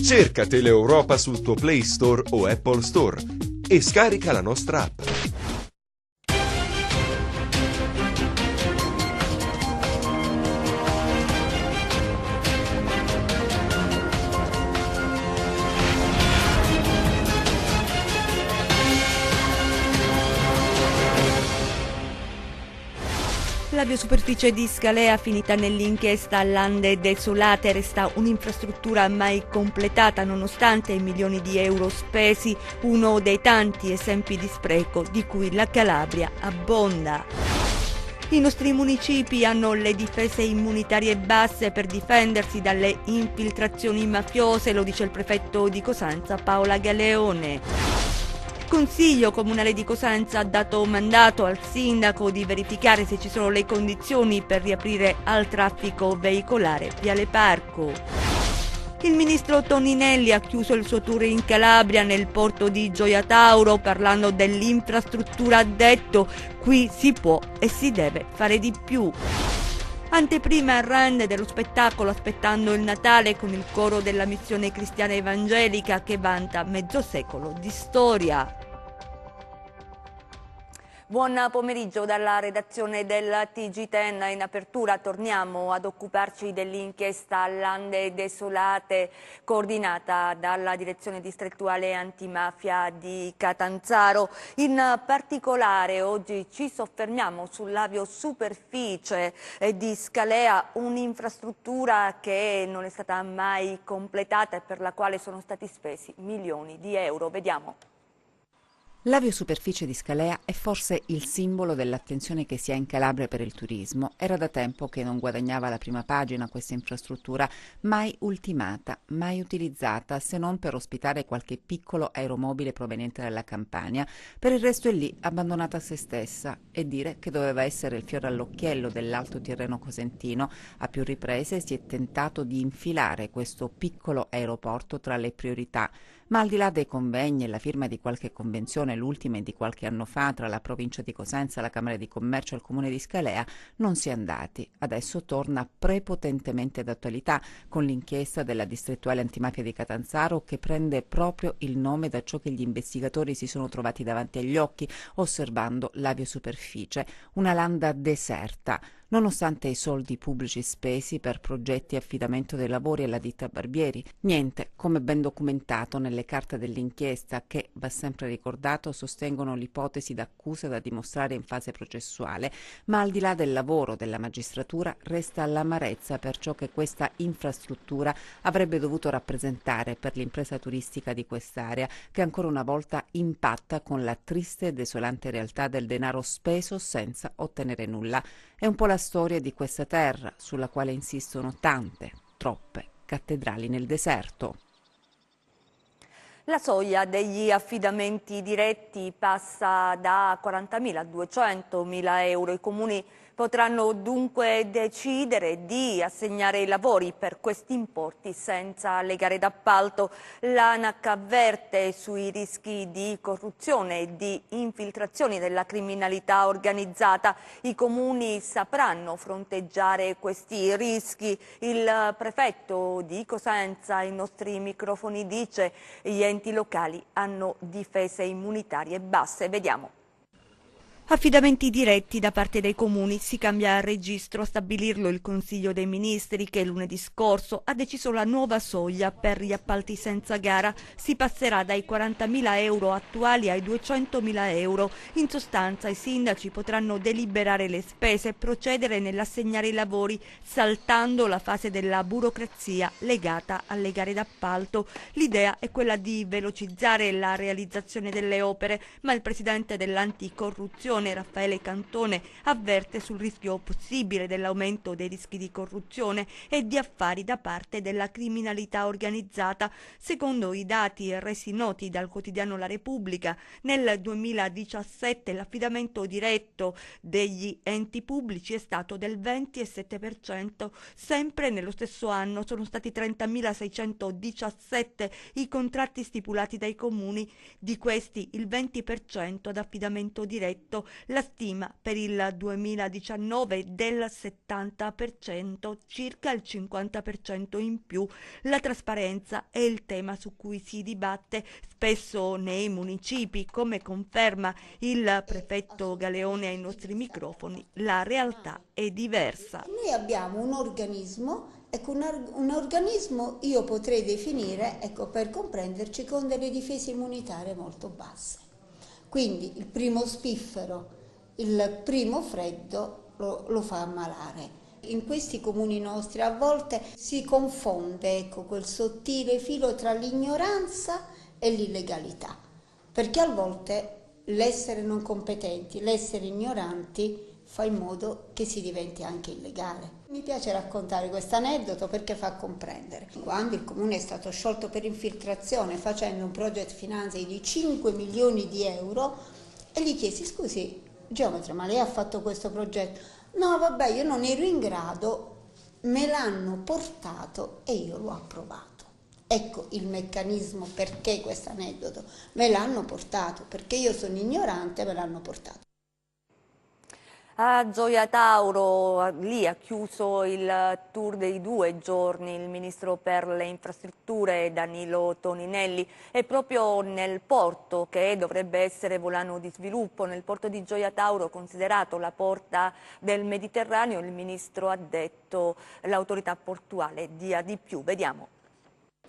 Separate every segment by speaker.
Speaker 1: Cerca Teleeuropa sul tuo Play Store o Apple Store e scarica la nostra app.
Speaker 2: La biosuperficie di Scalea, finita nell'inchiesta Lande Desolate, resta un'infrastruttura mai completata nonostante i milioni di euro spesi, uno dei tanti esempi di spreco di cui la Calabria abbonda. I nostri municipi hanno le difese immunitarie basse per difendersi dalle infiltrazioni mafiose, lo dice il prefetto di Cosenza Paola Galeone. Il Consiglio Comunale di Cosenza ha dato mandato al sindaco di verificare se ci sono le condizioni per riaprire al traffico veicolare Viale Parco. Il ministro Toninelli ha chiuso il suo tour in Calabria nel porto di Gioia Tauro parlando dell'infrastruttura, ha detto qui si può e si deve fare di più. Anteprima rende dello spettacolo Aspettando il Natale con il coro della Missione Cristiana Evangelica che vanta mezzo secolo di storia. Buon pomeriggio dalla redazione del TG10. In apertura torniamo ad occuparci dell'inchiesta Lande Desolate coordinata dalla Direzione Distrettuale Antimafia di Catanzaro. In particolare oggi ci soffermiamo sull'aviosuperficie di Scalea, un'infrastruttura che non è stata mai completata e per la quale sono stati spesi milioni di euro. Vediamo.
Speaker 3: L'aviosuperficie di Scalea è forse il simbolo dell'attenzione che si ha in Calabria per il turismo. Era da tempo che non guadagnava la prima pagina questa infrastruttura, mai ultimata, mai utilizzata, se non per ospitare qualche piccolo aeromobile proveniente dalla Campania. Per il resto è lì, abbandonata a se stessa, e dire che doveva essere il fiore all'occhiello dell'Alto Tirreno cosentino. A più riprese si è tentato di infilare questo piccolo aeroporto tra le priorità, ma al di là dei convegni e la firma di qualche convenzione, l'ultima è di qualche anno fa, tra la provincia di Cosenza, la Camera di Commercio e il Comune di Scalea, non si è andati. Adesso torna prepotentemente d'attualità con l'inchiesta della distrettuale antimafia di Catanzaro, che prende proprio il nome da ciò che gli investigatori si sono trovati davanti agli occhi osservando l'aviosuperficie, una landa deserta. Nonostante i soldi pubblici spesi per progetti e affidamento dei lavori alla ditta Barbieri, niente, come ben documentato nelle carte dell'inchiesta che, va sempre ricordato, sostengono l'ipotesi d'accusa da dimostrare in fase processuale, ma al di là del lavoro della magistratura resta l'amarezza per ciò che questa infrastruttura avrebbe dovuto rappresentare per l'impresa turistica di quest'area, che ancora una volta impatta con la triste e desolante realtà del denaro speso senza ottenere nulla. È un po' la storia di questa terra sulla quale insistono tante, troppe cattedrali nel deserto.
Speaker 2: La soglia degli affidamenti diretti passa da 40.000 a 200.000 euro. I comuni potranno dunque decidere di assegnare i lavori per questi importi senza le gare d'appalto. L'ANAC avverte sui rischi di corruzione e di infiltrazioni della criminalità organizzata. I comuni sapranno fronteggiare questi rischi. Il prefetto di Cosenza ai nostri microfoni dice che gli enti locali hanno difese immunitarie basse. Vediamo. Affidamenti diretti da parte dei comuni, si cambia registro. A stabilirlo il Consiglio dei Ministri che lunedì scorso ha deciso la nuova soglia per gli appalti senza gara. Si passerà dai 40.000 euro attuali ai 200.000 euro. In sostanza i sindaci potranno deliberare le spese e procedere nell'assegnare i lavori saltando la fase della burocrazia legata alle gare d'appalto. L'idea è quella di velocizzare la realizzazione delle opere, ma il presidente dell'anticorruzione Raffaele Cantone avverte sul rischio possibile dell'aumento dei rischi di corruzione e di affari da parte della criminalità organizzata. Secondo i dati resi noti dal quotidiano La Repubblica, nel 2017 l'affidamento diretto degli enti pubblici è stato del 27%. Sempre nello stesso anno sono stati 30.617 i contratti stipulati dai comuni, di questi il 20% ad affidamento diretto. la stima per il 2019 del 70%, circa il 50% in più. La trasparenza è il tema su cui si dibatte spesso nei municipi, come conferma il prefetto Galeone ai nostri microfoni. La realtà è diversa.
Speaker 4: Noi abbiamo un organismo, ecco, un organismo io potrei definire, ecco, per comprenderci, con delle difese immunitarie molto basse. Quindi il primo spiffero, il primo freddo lo fa ammalare. In questi comuni nostri a volte si confonde, ecco, quel sottile filo tra l'ignoranza e l'illegalità, perché a volte l'essere non competenti, l'essere ignoranti fa in modo che si diventi anche illegale. Mi piace raccontare questo aneddoto perché fa comprendere. Quando il comune è stato sciolto per infiltrazione facendo un project financing di 5 milioni di euro, e gli chiesi: scusi geometra, ma lei ha fatto questo progetto? No, vabbè, io non ero in grado, me l'hanno portato e io l'ho approvato. Ecco il meccanismo perché questo aneddoto: me l'hanno portato, perché io sono ignorante, me l'hanno portato.
Speaker 2: A Gioia Tauro, lì ha chiuso il tour dei 2 giorni il ministro per le infrastrutture Danilo Toninelli, e proprio nel porto, che dovrebbe essere volano di sviluppo, nel porto di Gioia Tauro, considerato la porta del Mediterraneo, il ministro ha detto l'autorità portuale dia di più. Vediamo.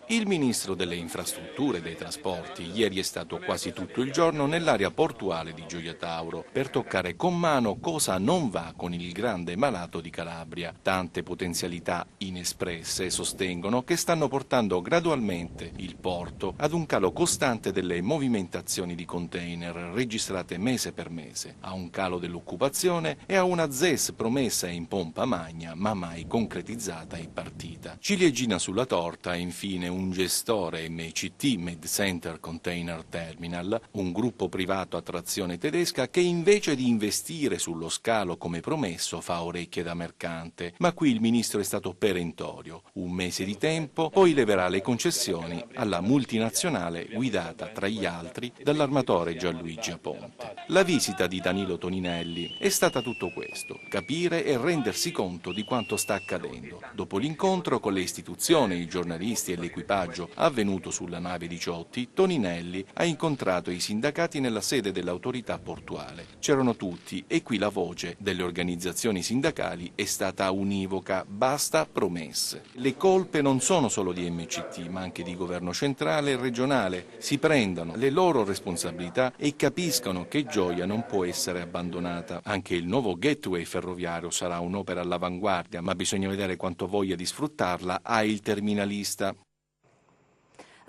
Speaker 5: Il ministro delle infrastrutture e dei trasporti ieri è stato quasi tutto il giorno nell'area portuale di Gioia Tauro per toccare con mano cosa non va con il grande malato di Calabria. Tante potenzialità inespresse sostengono che stanno portando gradualmente il porto ad un calo costante delle movimentazioni di container registrate mese per mese, a un calo dell'occupazione e a una ZES promessa in pompa magna ma mai concretizzata e partita. Ciliegina sulla torta e infine un gestore MCT, Med Center Container Terminal, un gruppo privato a trazione tedesca che invece di investire sullo scalo come promesso fa orecchie da mercante, ma qui il ministro è stato perentorio. 1 mese di tempo, poi leverà le concessioni alla multinazionale guidata tra gli altri dall'armatore Gianluigi Aponte. La visita di Danilo Toninelli è stata tutto questo: capire e rendersi conto di quanto sta accadendo. Dopo l'incontro con le istituzioni, i giornalisti e l'equipaggio avvenuto sulla nave Diciotti, Toninelli ha incontrato i sindacati nella sede dell'autorità portuale. C'erano tutti e qui la voce delle organizzazioni sindacali è stata univoca: basta promesse. Le colpe non sono solo di MCT ma anche di governo centrale e regionale. Si prendano le loro responsabilità e capiscano che Gioia non può essere abbandonata. Anche il nuovo gateway ferroviario sarà un'opera all'avanguardia, ma bisogna vedere quanto voglia di sfruttarla ha il terminalista.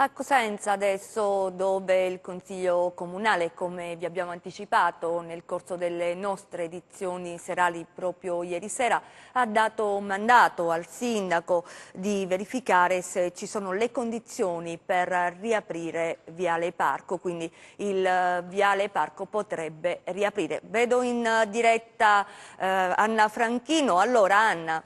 Speaker 2: A Cosenza adesso, dove il Consiglio Comunale, come vi abbiamo anticipato nel corso delle nostre edizioni serali proprio ieri sera, ha dato mandato al sindaco di verificare se ci sono le condizioni per riaprire Viale Parco, quindi il Viale Parco potrebbe riaprire. Vedo in diretta Anna Franchino. Allora Anna.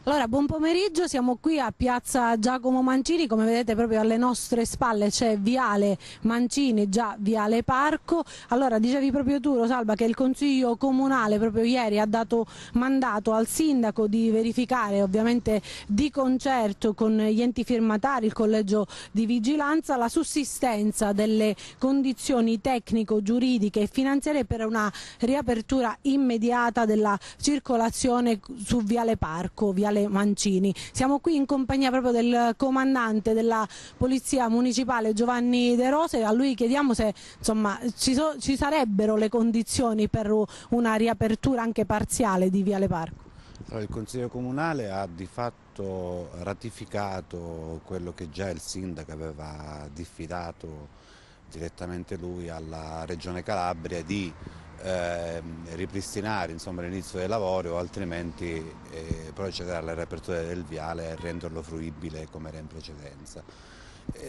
Speaker 6: Allora, buon pomeriggio, siamo qui a piazza Giacomo Mancini, come vedete proprio alle nostre spalle c'è Viale Mancini, già Viale Parco. Allora, dicevi proprio tu, Rosalba, che il Consiglio Comunale proprio ieri ha dato mandato al sindaco di verificare, ovviamente di concerto con gli enti firmatari, il collegio di vigilanza, la sussistenza delle condizioni tecnico-giuridiche e finanziarie per una riapertura immediata della circolazione su Viale Parco, Viale Mancini. Siamo qui in compagnia proprio del comandante della Polizia Municipale Giovanni De Rose. A lui chiediamo se insomma ci sarebbero le condizioni per una riapertura anche parziale di Viale Parco.
Speaker 7: Allora, il Consiglio Comunale ha di fatto ratificato quello che già il sindaco aveva diffidato direttamente lui alla Regione Calabria di ripristinare l'inizio dei lavori o altrimenti procedere alla riapertura del viale e renderlo fruibile come era in precedenza.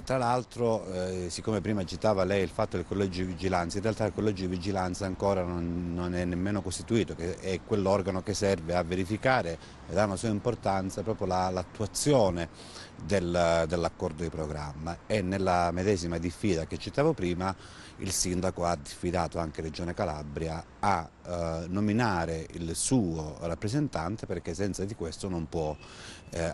Speaker 7: Tra l'altro, siccome prima citava lei il fatto del collegio di vigilanza, in realtà il collegio di vigilanza ancora non è nemmeno costituito, che è quell'organo che serve a verificare e dà una sua importanza proprio l'attuazione dell'accordo di programma, e nella medesima diffida che citavo prima il sindaco ha diffidato anche Regione Calabria a nominare il suo rappresentante, perché senza di questo non può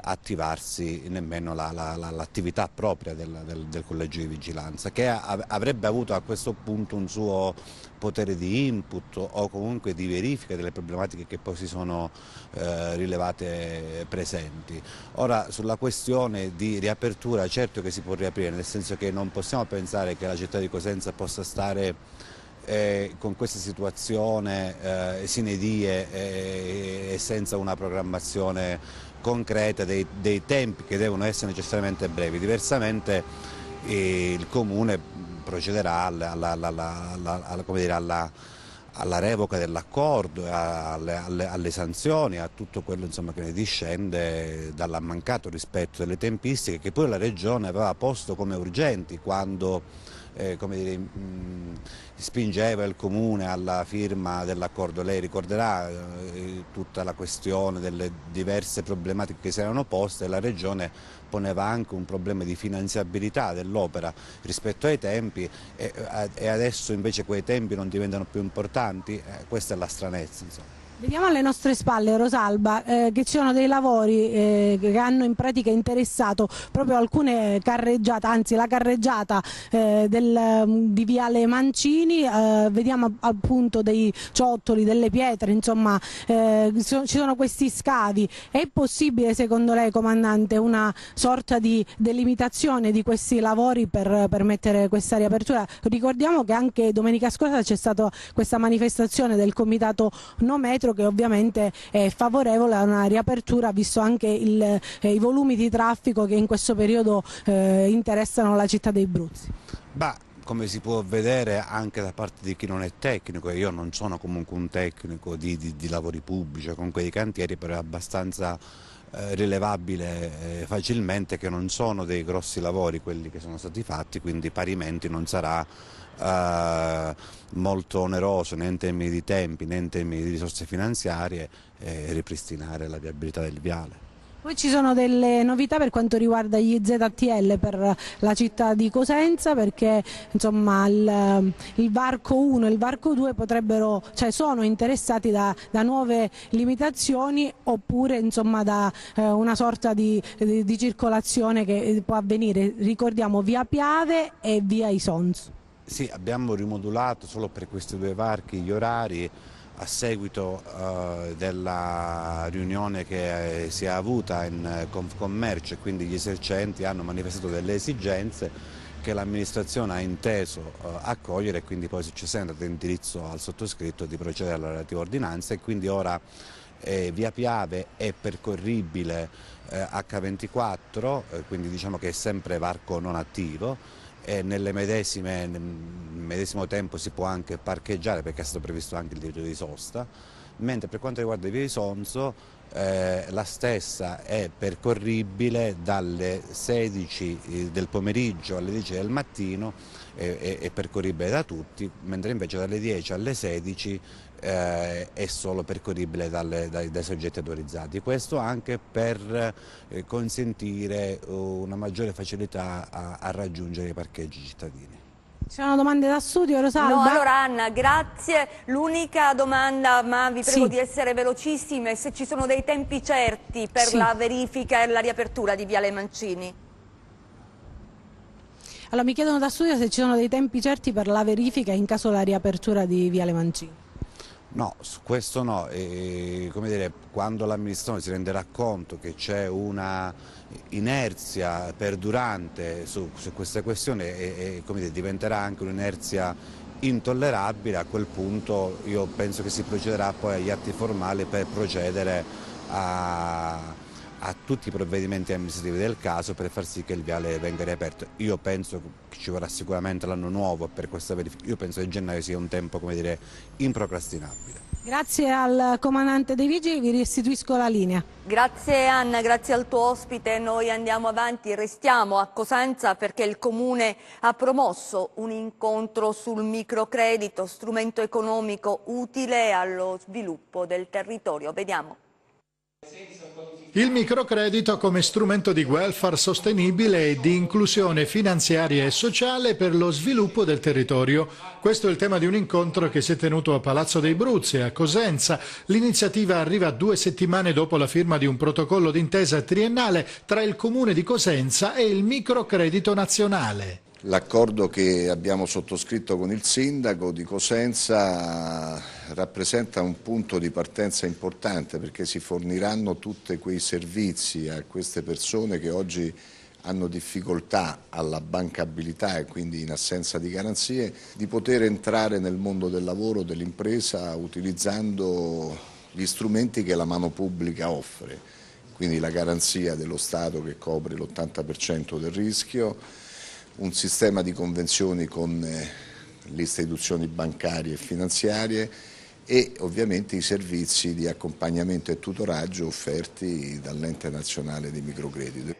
Speaker 7: attivarsi nemmeno l'attività propria del collegio di vigilanza, che avrebbe avuto a questo punto un suo potere di input o comunque di verifica delle problematiche che poi si sono rilevate presenti. Ora, sulla questione di riapertura, certo che si può riaprire, nel senso che non possiamo pensare che la città di Cosenza possa stare con questa situazione sine die e senza una programmazione concreta dei tempi che devono essere necessariamente brevi. Diversamente il Comune procederà alla revoca dell'accordo, alle sanzioni, a tutto quello, insomma, che ne discende dal mancato rispetto delle tempistiche che poi la Regione aveva posto come urgenti quando spingeva il Comune alla firma dell'accordo. Lei ricorderà tutta la questione delle diverse problematiche che si erano poste, e la Regione poneva anche un problema di finanziabilità dell'opera rispetto ai tempi, e adesso invece quei tempi non diventano più importanti. Questa è la stranezza, insomma.
Speaker 6: Vediamo alle nostre spalle, Rosalba, che ci sono dei lavori che hanno in pratica interessato proprio alcune carreggiate, anzi la carreggiata di Viale Mancini. Vediamo appunto dei ciottoli, delle pietre, insomma ci sono questi scavi. È possibile, secondo lei, comandante, una sorta di delimitazione di questi lavori per permettere questa riapertura? Ricordiamo che anche domenica scorsa c'è stata questa manifestazione del comitato No Metro, che ovviamente è favorevole a una riapertura, visto anche i volumi di traffico che in questo periodo interessano la città dei Bruzzi.
Speaker 7: Come si può vedere anche da parte di chi non è tecnico, e io non sono comunque un tecnico di lavori pubblici o comunque di cantieri, però è abbastanza rilevabile facilmente che non sono dei grossi lavori quelli che sono stati fatti, quindi parimenti non sarà molto oneroso né in termini di tempi né in termini di risorse finanziarie ripristinare la viabilità del viale.
Speaker 6: Poi ci sono delle novità per quanto riguarda gli ZTL per la città di Cosenza, perché insomma il varco 1 e il varco 2 sono interessati da nuove limitazioni, oppure insomma da una sorta di circolazione che può avvenire. Ricordiamo via Piave e via Isonzo.
Speaker 7: Sì, abbiamo rimodulato solo per questi due varchi gli orari a seguito della riunione che si è avuta in Confcommercio, e quindi gli esercenti hanno manifestato delle esigenze che l'amministrazione ha inteso accogliere, e quindi poi successivamente ha dato indirizzo al sottoscritto di procedere alla relativa ordinanza, e quindi ora via Piave è percorribile H24, quindi diciamo che è sempre varco non attivo, e nel medesimo tempo si può anche parcheggiare, perché è stato previsto anche il diritto di sosta, mentre per quanto riguarda via Isonzo la stessa è percorribile dalle 16 del pomeriggio alle 10 del mattino, è percorribile da tutti, mentre invece dalle 10 alle 16 è solo percorribile dai soggetti autorizzati. Questo anche per consentire una maggiore facilità a raggiungere i parcheggi cittadini.
Speaker 6: Ci sono domande da studio, Rosalba?
Speaker 2: No, allora Anna, grazie. L'unica domanda, ma vi prego di essere velocissime, se ci sono dei tempi certi per la verifica e la riapertura di Viale Mancini.
Speaker 6: Allora, mi chiedono da studio se ci sono dei tempi certi per la verifica in caso la riapertura di Viale Mancini.
Speaker 7: No, su questo no. Come dire, quando l'amministrazione si renderà conto che c'è una inerzia perdurante su queste questioni e come dire, diventerà anche un'inerzia intollerabile, a quel punto io penso che si procederà poi agli atti formali per procedere a tutti i provvedimenti amministrativi del caso per far sì che il viale venga riaperto. Io penso che ci vorrà sicuramente l'anno nuovo per questa verifica, io penso che gennaio sia un tempo, come dire, improcrastinabile.
Speaker 6: Grazie al comandante dei Vigili, vi restituisco la linea.
Speaker 2: Grazie Anna, grazie al tuo ospite. Noi andiamo avanti, restiamo a Cosenza perché il Comune ha promosso un incontro sul microcredito, strumento economico utile allo sviluppo del territorio. Vediamo.
Speaker 8: Il microcredito come strumento di welfare sostenibile e di inclusione finanziaria e sociale per lo sviluppo del territorio. Questo è il tema di un incontro che si è tenuto a Palazzo dei Bruzzi, a Cosenza. L'iniziativa arriva 2 settimane dopo la firma di un protocollo d'intesa triennale tra il Comune di Cosenza e il microcredito nazionale.
Speaker 9: L'accordo che abbiamo sottoscritto con il sindaco di Cosenza rappresenta un punto di partenza importante perché si forniranno tutti quei servizi a queste persone che oggi hanno difficoltà alla bancabilità e quindi in assenza di garanzie di poter entrare nel mondo del lavoro, dell'impresa utilizzando gli strumenti che la mano pubblica offre, quindi la garanzia dello Stato che copre l'80% del rischio, un sistema di convenzioni con le istituzioni bancarie e finanziarie e ovviamente i servizi di accompagnamento e tutoraggio offerti dall'Ente Nazionale di Microcredito.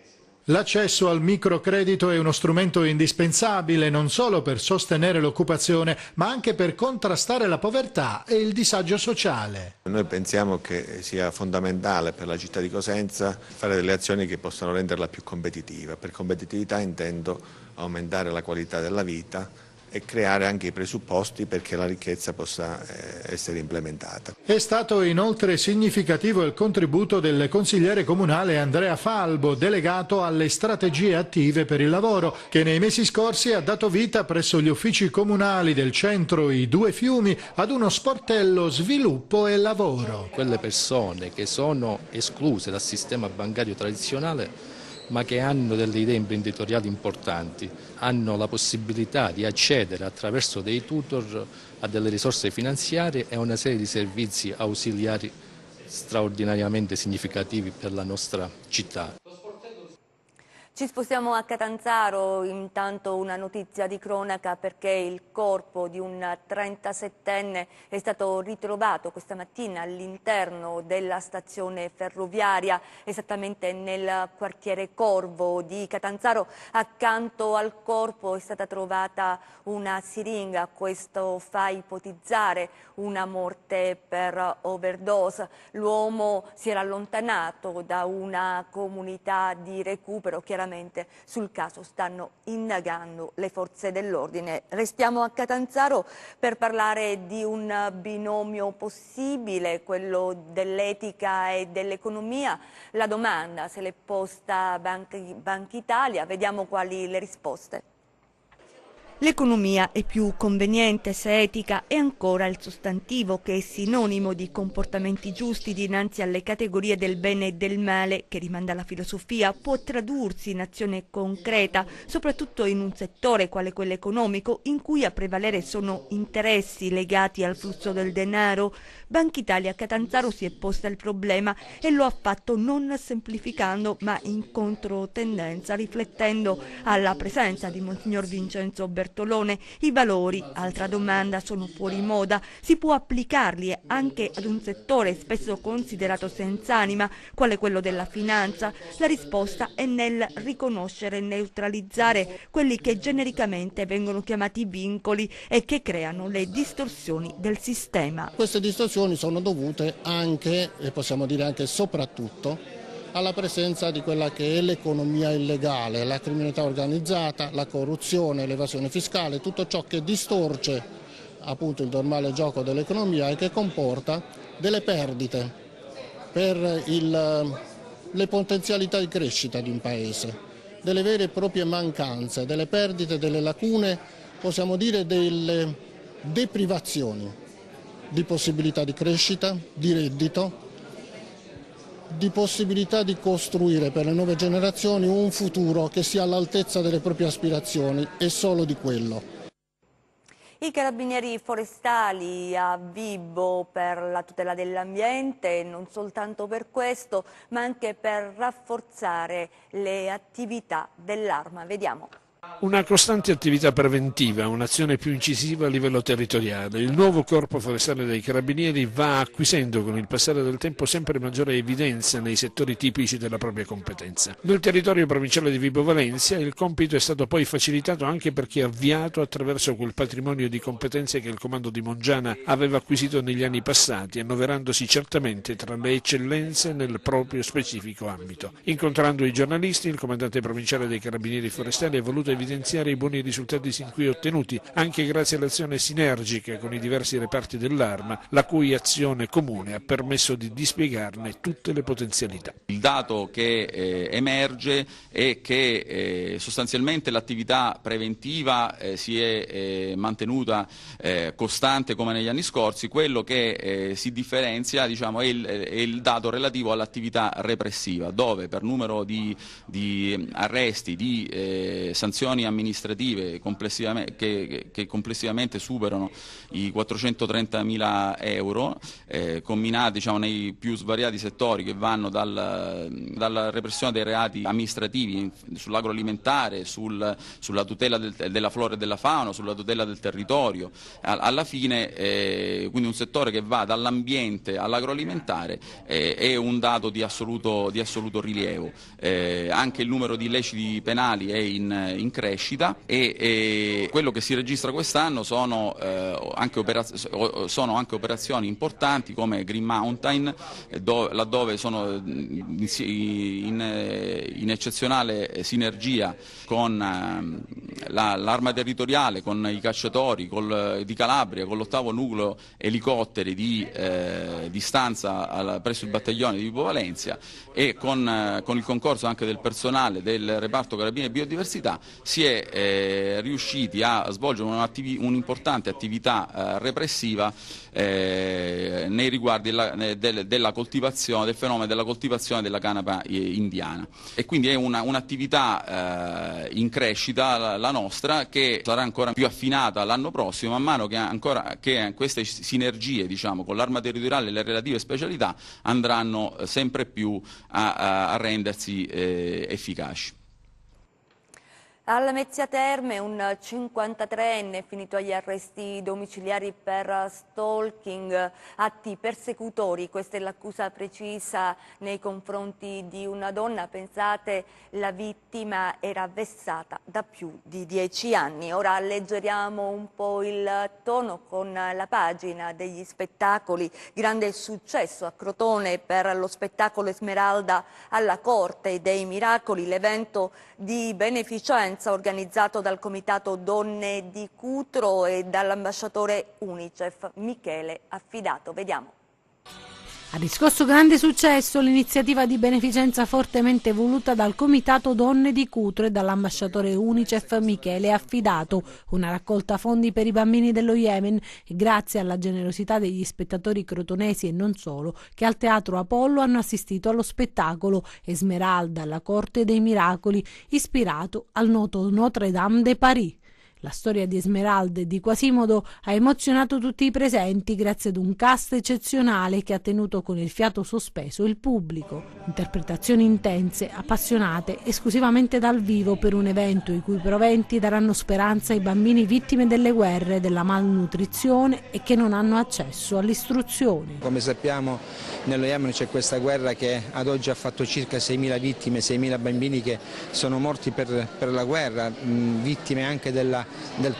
Speaker 8: L'accesso al microcredito è uno strumento indispensabile non solo per sostenere l'occupazione, ma anche per contrastare la povertà e il disagio sociale.
Speaker 10: Noi pensiamo che sia fondamentale per la città di Cosenza fare delle azioni che possano renderla più competitiva. Per competitività intendo aumentare la qualità della vita e creare anche i presupposti perché la ricchezza possa essere implementata.
Speaker 8: È stato inoltre significativo il contributo del consigliere comunale Andrea Falbo, delegato alle strategie attive per il lavoro, che nei mesi scorsi ha dato vita presso gli uffici comunali del centro I Due Fiumi ad uno sportello sviluppo e lavoro.
Speaker 11: Quelle persone che sono escluse dal sistema bancario tradizionale ma che hanno delle idee imprenditoriali importanti, hanno la possibilità di accedere attraverso dei tutor a delle risorse finanziarie e a una serie di servizi ausiliari straordinariamente significativi per la nostra città.
Speaker 2: Ci spostiamo a Catanzaro, intanto una notizia di cronaca perché il corpo di un 37enne è stato ritrovato questa mattina all'interno della stazione ferroviaria, esattamente nel quartiere Corvo di Catanzaro. Accanto al corpo è stata trovata una siringa, questo fa ipotizzare una morte per overdose. L'uomo si era allontanato da una comunità di recupero, chiaramente sul caso stanno indagando le forze dell'ordine. Restiamo a Catanzaro per parlare di un binomio possibile, quello dell'etica e dell'economia. La domanda se l'è posta Banca Italia, vediamo quali le risposte. L'economia è più conveniente se etica è ancora il sostantivo che è sinonimo di comportamenti giusti dinanzi alle categorie del bene e del male che rimanda alla filosofia, può tradursi in azione concreta, soprattutto in un settore quale quello economico in cui a prevalere sono interessi legati al flusso del denaro. Banca Italia a Catanzaro si è posta il problema e lo ha fatto non semplificando ma in controtendenza, riflettendo alla presenza di Monsignor Vincenzo Bertolone. I valori, altra domanda, sono fuori moda, si può applicarli anche ad un settore spesso considerato senz'anima, quale quello della finanza? La risposta è nel riconoscere e neutralizzare quelli che genericamente vengono chiamati vincoli e che creano le distorsioni del sistema.
Speaker 12: Queste distorsioni sono dovute anche, e possiamo dire anche soprattutto, alla presenza di quella che è l'economia illegale, la criminalità organizzata, la corruzione, l'evasione fiscale, tutto ciò che distorce appunto il normale gioco dell'economia e che comporta delle perdite per le potenzialità di crescita di un paese, delle vere e proprie mancanze, delle perdite, delle lacune, possiamo dire delle deprivazioni di possibilità di crescita, di reddito, di possibilità di costruire per le nuove generazioni un futuro che sia all'altezza delle proprie aspirazioni e solo di quello.
Speaker 2: I carabinieri forestali a Vibo per la tutela dell'ambiente, non soltanto per questo, ma anche per rafforzare le attività dell'Arma. Vediamo.
Speaker 13: Una costante attività preventiva, un'azione più incisiva a livello territoriale. Il nuovo Corpo Forestale dei Carabinieri va acquisendo con il passare del tempo sempre maggiore evidenza nei settori tipici della propria competenza. Nel territorio provinciale di Vibo Valentia il compito è stato poi facilitato anche perché avviato attraverso quel patrimonio di competenze che il comando di Mongiana aveva acquisito negli anni passati, annoverandosi certamente tra le eccellenze nel proprio specifico ambito. Incontrando i giornalisti, il comandante provinciale dei Carabinieri Forestali ha voluto evidenziare i buoni risultati sin qui ottenuti, anche grazie all'azione sinergica con i diversi reparti dell'Arma, la cui azione comune ha permesso di dispiegarne tutte le potenzialità.
Speaker 14: Il dato che emerge è che sostanzialmente l'attività preventiva si è mantenuta costante come negli anni scorsi. Quello che si differenzia, diciamo, è il dato relativo all'attività repressiva, dove per numero di arresti, di sanzioni amministrative che complessivamente superano i 430.000 euro, combinati, diciamo, nei più svariati settori che vanno dalla repressione dei reati amministrativi sull'agroalimentare, sulla tutela della flora e della fauna, sulla tutela del territorio, alla fine quindi un settore che va dall'ambiente all'agroalimentare è un dato di assoluto rilievo. Anche il numero di illeciti penali è in crescita e quello che si registra quest'anno sono anche operazioni importanti come Green Mountain, laddove sono in eccezionale sinergia con l'Arma Territoriale, con i cacciatori di Calabria, con l'8° nucleo elicotteri di stanza presso il battaglione di Vibo Valentia e con il concorso anche del personale del reparto Carabinieri e Biodiversità si è riusciti a svolgere un'importante attività repressiva nei riguardi della coltivazione, del fenomeno della coltivazione della canapa indiana, e quindi è un'attività in crescita la nostra, che sarà ancora più affinata l'anno prossimo man mano che queste sinergie, diciamo, con l'Arma Territoriale e le relative specialità andranno sempre più a rendersi efficaci.
Speaker 2: A Lamezia Terme un 53enne finito agli arresti domiciliari per stalking, atti persecutori. Questa è l'accusa precisa nei confronti di una donna. Pensate, la vittima era vessata da più di 10 anni. Ora alleggeriamo un po' il tono con la pagina degli spettacoli. Grande successo a Crotone per lo spettacolo Esmeralda alla Corte dei Miracoli, l'evento di beneficenza organizzato dal Comitato Donne di Cutro e dall'ambasciatore UNICEF Michele Affidato. Vediamo.
Speaker 6: Ha riscosso grande successo l'iniziativa di beneficenza fortemente voluta dal Comitato Donne di Cutro e dall'ambasciatore UNICEF Michele Affidato, una raccolta fondi per i bambini dello Yemen, e grazie alla generosità degli spettatori crotonesi e non solo, che al Teatro Apollo hanno assistito allo spettacolo Esmeralda alla Corte dei Miracoli, ispirato al noto Notre Dame de Paris. La storia di Esmeralda e di Quasimodo ha emozionato tutti i presenti grazie ad un cast eccezionale che ha tenuto con il fiato sospeso il pubblico. Interpretazioni intense, appassionate, esclusivamente dal vivo per un evento i cui proventi daranno speranza ai bambini vittime delle guerre, della malnutrizione e che non hanno accesso all'istruzione.
Speaker 15: Come sappiamo, nello Yemen c'è questa guerra che ad oggi ha fatto circa 6.000 vittime, 6.000 bambini che sono morti per la guerra, vittime anche del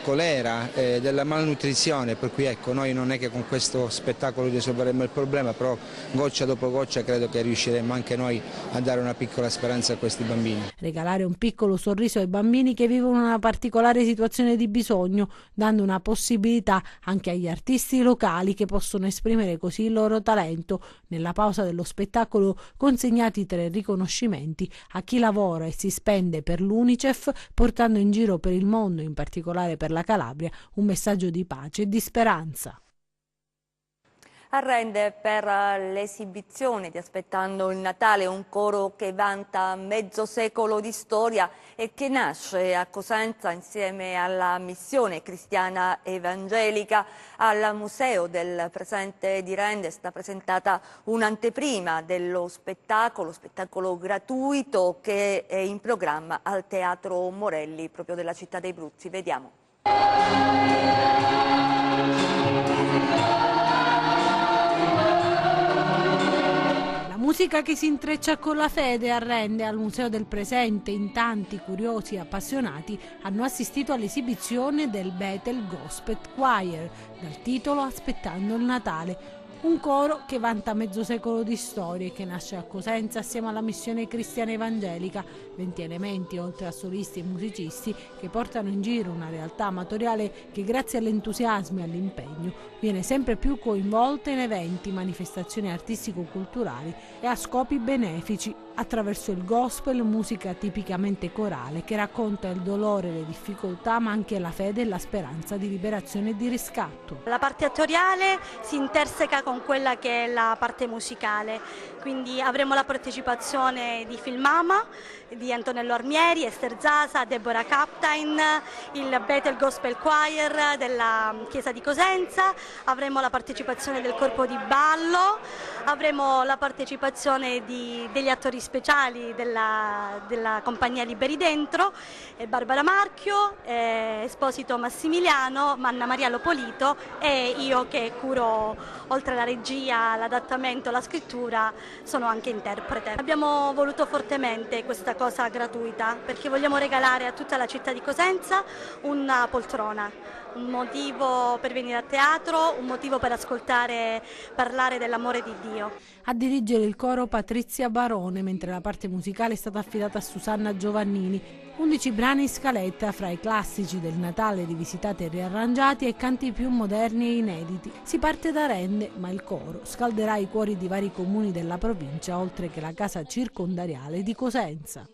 Speaker 15: colera, della malnutrizione, per cui ecco, noi non è che con questo spettacolo risolveremo il problema, però goccia dopo goccia credo che riusciremo anche noi a dare una piccola speranza a questi bambini.
Speaker 6: Regalare un piccolo sorriso ai bambini che vivono una particolare situazione di bisogno, dando una possibilità anche agli artisti locali che possono esprimere così il loro talento. Nella pausa dello spettacolo consegnati 3 riconoscimenti a chi lavora e si spende per l'UNICEF, portando in giro per il mondo, in particolare per la Calabria, un messaggio di pace e di speranza.
Speaker 2: Arrende per l'esibizione di Aspettando il Natale, un coro che vanta mezzo secolo di storia e che nasce a Cosenza insieme alla missione cristiana evangelica. Al Museo del Presente di Rende è stata presentata un'anteprima dello spettacolo gratuito che è in programma al Teatro Morelli proprio della città dei Bruzzi. Vediamo.
Speaker 6: Musica che si intreccia con la fede a Rende, al Museo del Presente, in tanti curiosi e appassionati hanno assistito all'esibizione del Bethel Gospel Choir, dal titolo Aspettando il Natale. Un coro che vanta mezzo secolo di storie, che nasce a Cosenza assieme alla missione cristiana evangelica, 20 elementi oltre a solisti e musicisti che portano in giro una realtà amatoriale che grazie all'entusiasmo e all'impegno viene sempre più coinvolta in eventi, manifestazioni artistico-culturali e a scopi benefici attraverso il gospel, musica tipicamente corale che racconta il dolore e le difficoltà ma anche la fede e la speranza di liberazione e di riscatto.
Speaker 16: La parte attoriale si interseca con quella che è la parte musicale, quindi avremo la partecipazione di Filmama, di Antonello Armieri, Esther Zasa, Deborah Captain, il Bethel Gospel Choir della Chiesa di Cosenza, avremo la partecipazione del corpo di ballo, avremo la partecipazione degli attori speciali della compagnia Liberi Dentro, Barbara Marchio, Esposito Massimiliano, Anna Maria Lopolito e io che curo oltre alla regia, l'adattamento, la scrittura, sono anche interprete. Abbiamo voluto fortemente questa cosa gratuita perché vogliamo regalare a tutta la città di Cosenza una poltrona, un motivo per venire a teatro, un motivo per ascoltare parlare dell'amore di Dio.
Speaker 6: A dirigere il coro Patrizia Barone, mentre la parte musicale è stata affidata a Susanna Giovannini. 11 brani in scaletta fra i classici del Natale rivisitati e riarrangiati e canti più moderni e inediti. Si parte da Rende, ma il coro scalderà i cuori di vari comuni della provincia, oltre che la casa circondariale di Cosenza.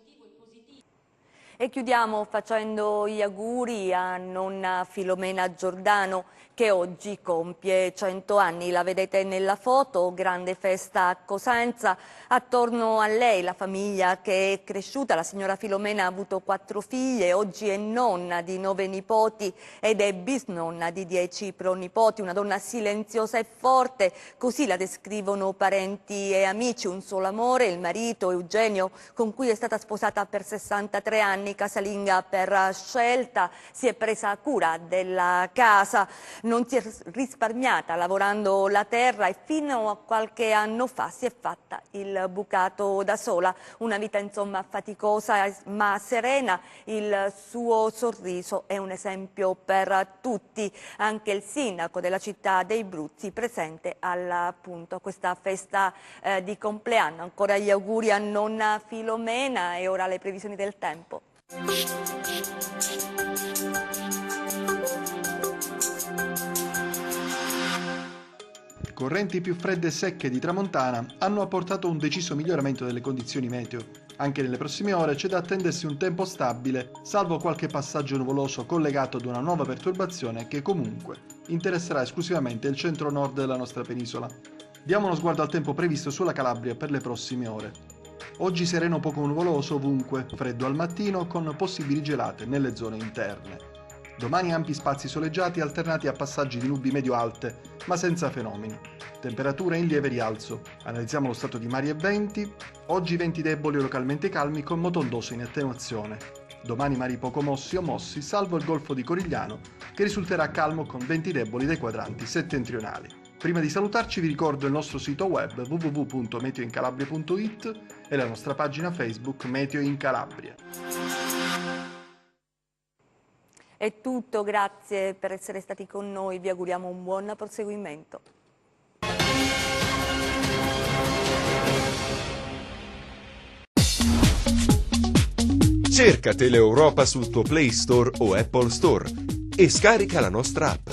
Speaker 2: E chiudiamo facendo gli auguri a nonna Filomena Giordano che oggi compie 100 anni. La vedete nella foto, grande festa a Cosenza. Attorno a lei la famiglia che è cresciuta. La signora Filomena ha avuto 4 figlie, oggi è nonna di 9 nipoti ed è bisnonna di 10 pronipoti. Una donna silenziosa e forte, così la descrivono parenti e amici. Un solo amore, il marito Eugenio, con cui è stata sposata per 63 anni, casalinga per scelta, si è presa cura della casa, non si è risparmiata lavorando la terra e fino a qualche anno fa si è fatta il bucato da sola. Una vita insomma faticosa ma serena, il suo sorriso è un esempio per tutti. Anche il sindaco della città dei Bruzzi presente appunto a questa festa di compleanno. Ancora gli auguri a nonna Filomena e ora le previsioni del tempo.
Speaker 17: Correnti più fredde e secche di tramontana hanno apportato un deciso miglioramento delle condizioni meteo. Anche nelle prossime ore c'è da attendersi un tempo stabile, salvo qualche passaggio nuvoloso collegato ad una nuova perturbazione che comunque interesserà esclusivamente il centro-nord della nostra penisola. Diamo uno sguardo al tempo previsto sulla Calabria per le prossime ore. Oggi sereno poco nuvoloso ovunque, freddo al mattino con possibili gelate nelle zone interne. Domani ampi spazi soleggiati alternati a passaggi di nubi medio-alte, ma senza fenomeni. Temperature in lieve rialzo. Analizziamo lo stato di mari e venti. Oggi venti deboli o localmente calmi con moto ondoso in attenuazione. Domani mari poco mossi o mossi, salvo il golfo di Corigliano, che risulterà calmo con venti deboli dai quadranti settentrionali. Prima di salutarci vi ricordo il nostro sito web www.meteoincalabria.it e la nostra pagina Facebook Meteo in Calabria.
Speaker 2: È tutto, grazie per essere stati con noi, vi auguriamo un buon proseguimento.
Speaker 1: Cerca Teleeuropa sul tuo Play Store o Apple Store e scarica la nostra app.